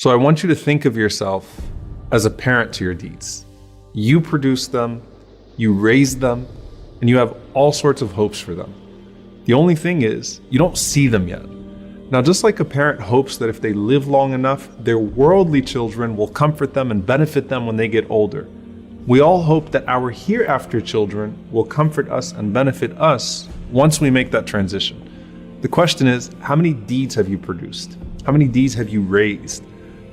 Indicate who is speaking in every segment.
Speaker 1: So I want you to think of yourself as a parent to your deeds. You produce them, you raise them, and you have all sorts of hopes for them. The only thing is, you don't see them yet. Now, just like a parent hopes that if they live long enough, their worldly children will comfort them and benefit them when they get older, we all hope that our hereafter children will comfort us and benefit us once we make that transition. The question is, how many deeds have you produced? How many deeds have you raised?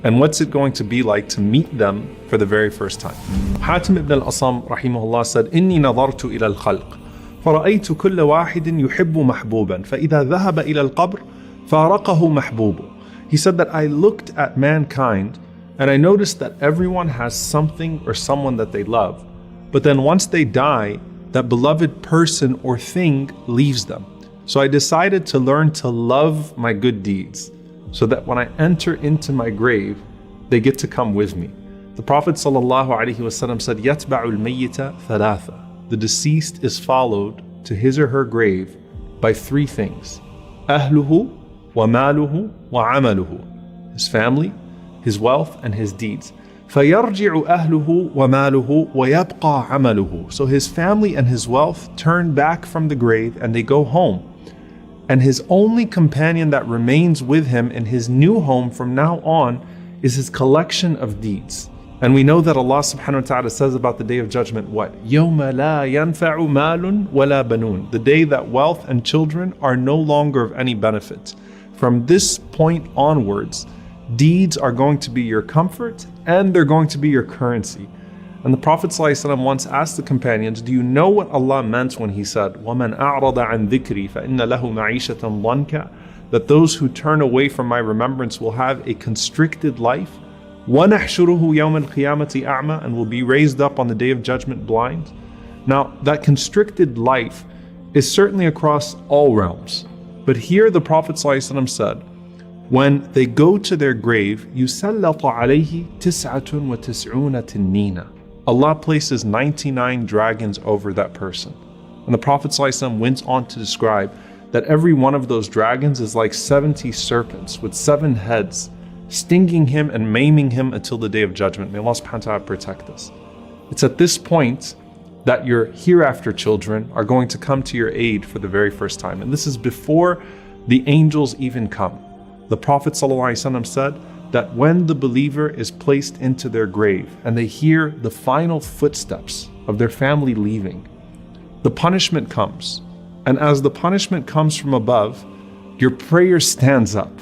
Speaker 1: And what's it going to be like to meet them for the very first time? Hatim ibn al-Asam rahimahullah said, إني نظرت إلى الخلق فرأيت كل واحد يحب محبوبا فإذا ذهب إلى القبر فارقه محبوبه. He said that I looked at mankind and I noticed that everyone has something or someone that they love. But then once they die, that beloved person or thing leaves them. So I decided to learn to love my good deeds, so that when I enter into my grave, they get to come with me. The Prophet ﷺ said, يَتْبَعُ الْمَيِّتَ ثَلَاثًا. The deceased is followed to his or her grave by three things: أهله وماله وعمله. His family, his wealth, and his deeds. فَيَرْجِعُ أَهْلُهُ وَمَالُهُ وَيَبْقَى عَمَلُهُ. So his family and his wealth turn back from the grave and they go home. And his only companion that remains with him in his new home from now on is his collection of deeds. And we know that Allah subhanahu wa ta'ala says about the Day of Judgment, what? يَوْمَ لَا يَنْفَعُ مَالٌ وَلَا بَنُونَ. The day that wealth and children are no longer of any benefit. From this point onwards, deeds are going to be your comfort and they're going to be your currency. And the Prophet ﷺ once asked the companions, do you know what Allah meant when he said, وَمَنْ أَعْرَضَ عَنْ ذِكْرِي فَإِنَّ لَهُ مَعِيشَةً ضَنْكَ? That those who turn away from my remembrance will have a constricted life. وَنَحْشُرُهُ يَوْمَ الْقِيَامَةِ أَعْمَى, and will be raised up on the Day of Judgment blind. Now, that constricted life is certainly across all realms. But here the Prophet ﷺ said, when they go to their grave, يُسَلَّطُ عَلَيْهِ تِسْعَةٌ وَتِسْعُونَ تِنِّينَ. Allah places 99 dragons over that person. And the Prophet ﷺ went on to describe that every one of those dragons is like 70 serpents with 7 heads, stinging him and maiming him until the Day of Judgment. May Allah subhanahu wa ta'ala protect us. It's at this point that your hereafter children are going to come to your aid for the very first time. And this is before the angels even come. The Prophet ﷺ said that when the believer is placed into their grave and they hear the final footsteps of their family leaving, the punishment comes. And as the punishment comes from above, your prayer stands up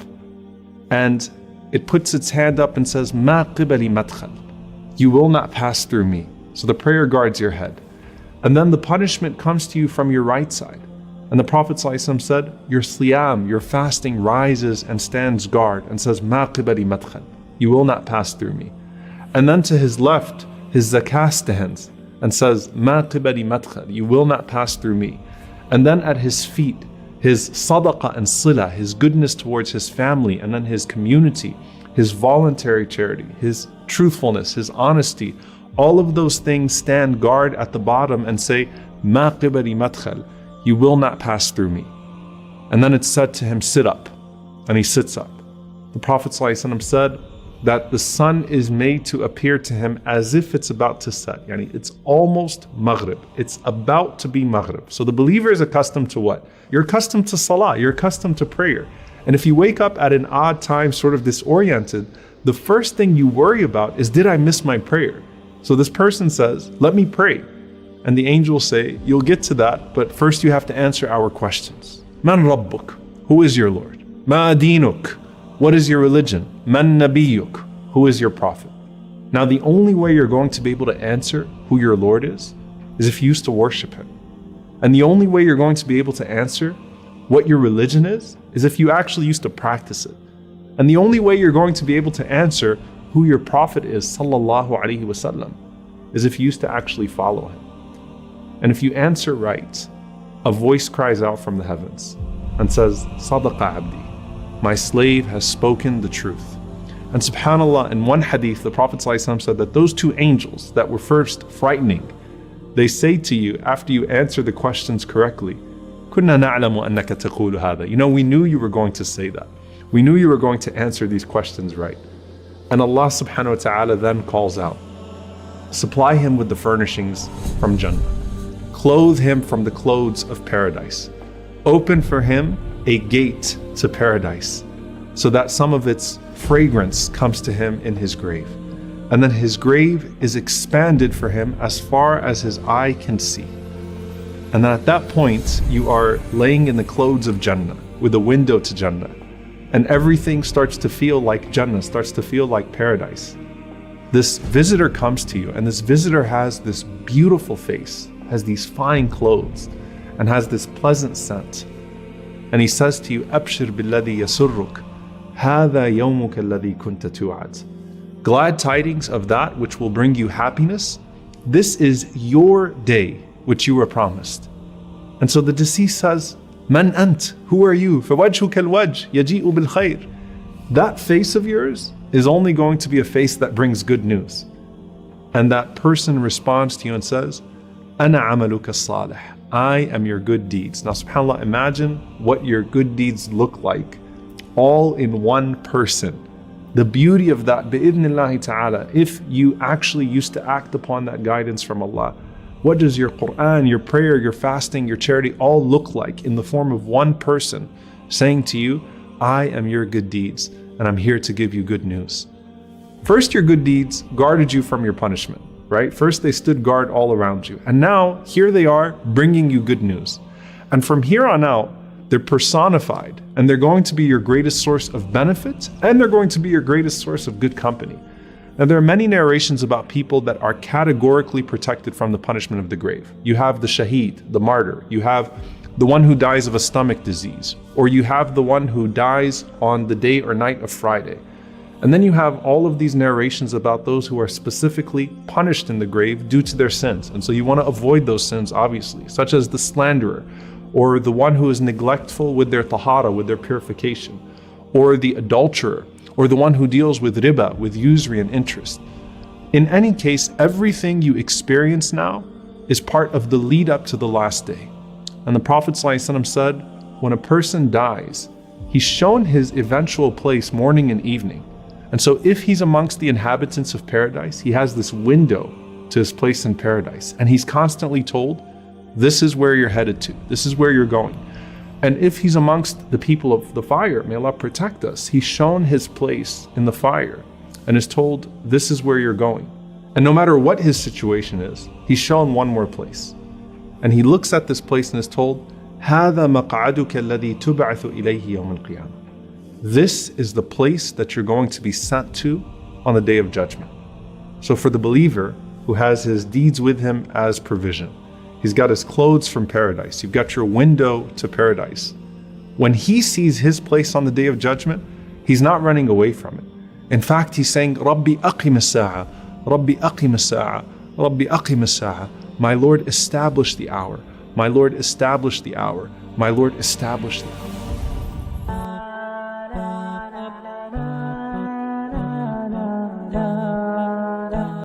Speaker 1: and it puts its hand up and says, مَا قِبَلِ مَدْخَلٍ. You will not pass through me. So the prayer guards your head. And then the punishment comes to you from your right side. And the Prophet ﷺ said, your siyam, your fasting rises and stands guard and says, مَا قِبَلِ مَدْخَلٍ. You will not pass through me. And then to his left, his zakah stands and says, مَا قِبَلِ مَدْخَلٍ. You will not pass through me. And then at his feet, his sadaqah and silah, his goodness towards his family and then his community, his voluntary charity, his truthfulness, his honesty, all of those things stand guard at the bottom and say, مَا قِبَلِ مَدْخَلٍ. You will not pass through me. And then it's said to him, sit up. And he sits up. The Prophet ﷺ said that the sun is made to appear to him as if it's about to set. Yani it's almost Maghrib. It's about to be Maghrib. So the believer is accustomed to what? You're accustomed to salah. You're accustomed to prayer. And if you wake up at an odd time, sort of disoriented, the first thing you worry about is, did I miss my prayer? So this person says, let me pray. And the angels say, you'll get to that, but first you have to answer our questions. Man Rabbuk? Who is your Lord? Ma Deenuk? What is your religion? Man Nabiyyuk? Who is your prophet? Now the only way you're going to be able to answer who your Lord is if you used to worship him. And the only way you're going to be able to answer what your religion is if you actually used to practice it. And the only way you're going to be able to answer who your prophet is, sallallahu alaihi wasallam, is if you used to actually follow him. And if you answer right, a voice cries out from the heavens and says, Sadaqa abdi, my slave has spoken the truth. And subhanAllah, in one hadith, the Prophet ﷺ said that those two angels that were first frightening, they say to you after you answer the questions correctly, كُنَّا نَعْلَمُ أَنَّكَ تَقُولُ هَذَا. You know, we knew you were going to say that. We knew you were going to answer these questions right. And Allah subhanahu wa ta'ala then calls out, supply him with the furnishings from Jannah, clothe him from the clothes of paradise, open for him a gate to paradise, so that some of its fragrance comes to him in his grave. And then his grave is expanded for him as far as his eye can see. And then at that point, you are laying in the clothes of Jannah, with a window to Jannah. And everything starts to feel like Jannah, starts to feel like paradise. This visitor comes to you, and this visitor has this beautiful face, has these fine clothes, and has this pleasant scent. And he says to you, Abshir billadhi yasurruk, hadha yawmuka alladhi kunta tu'ad. Glad tidings of that which will bring you happiness. This is your day which you were promised. And so the deceased says, Man ant, who are you? فَوَجْهُكَ الْوَجْهِ يَجِيءُ بِالْخَيْرِ. That face of yours is only going to be a face that brings good news. And that person responds to you and says, أَنَا عَمَلُكَ الصَّالِحِ. I am your good deeds. Now subhanAllah, imagine what your good deeds look like, all in one person. The beauty of that, bi'idhnillahi ta'ala, if you actually used to act upon that guidance from Allah, what does your Quran, your prayer, your fasting, your charity all look like in the form of one person saying to you, I am your good deeds and I'm here to give you good news. First, your good deeds guarded you from your punishment, right? First, they stood guard all around you. And now, here they are bringing you good news. And from here on out, they're personified and they're going to be your greatest source of benefit and they're going to be your greatest source of good company. Now, there are many narrations about people that are categorically protected from the punishment of the grave. You have the shaheed, the martyr. You have the one who dies of a stomach disease. Or you have the one who dies on the day or night of Friday. And then you have all of these narrations about those who are specifically punished in the grave due to their sins. And so you want to avoid those sins, obviously, such as the slanderer, or the one who is neglectful with their tahara, with their purification, or the adulterer, or the one who deals with riba, with usury and interest. In any case, everything you experience now is part of the lead up to the last day. And the Prophet ﷺ said, when a person dies, he's shown his eventual place morning and evening. And so if he's amongst the inhabitants of paradise, he has this window to his place in paradise. And he's constantly told, this is where you're headed to, this is where you're going. And if he's amongst the people of the fire, may Allah protect us, he's shown his place in the fire and is told, this is where you're going. And no matter what his situation is, he's shown one more place. And he looks at this place and is told, هَذَا مَقْعَدُكَ الَّذِي تُبْعَثُ إِلَيْهِ يَوْمَ الْقِيَامَةِ. This is the place that you're going to be sent to on the day of judgment. So for the believer who has his deeds with him as provision, he's got his clothes from paradise, you've got your window to paradise. When he sees his place on the day of judgment, he's not running away from it. In fact, he's saying, Rabbi aqim as-sa'a, Rabbi aqim as-sa'a, Rabbi aqim as-sa'a. My Lord, establish the hour. My Lord, establish the hour. My Lord, establish the hour.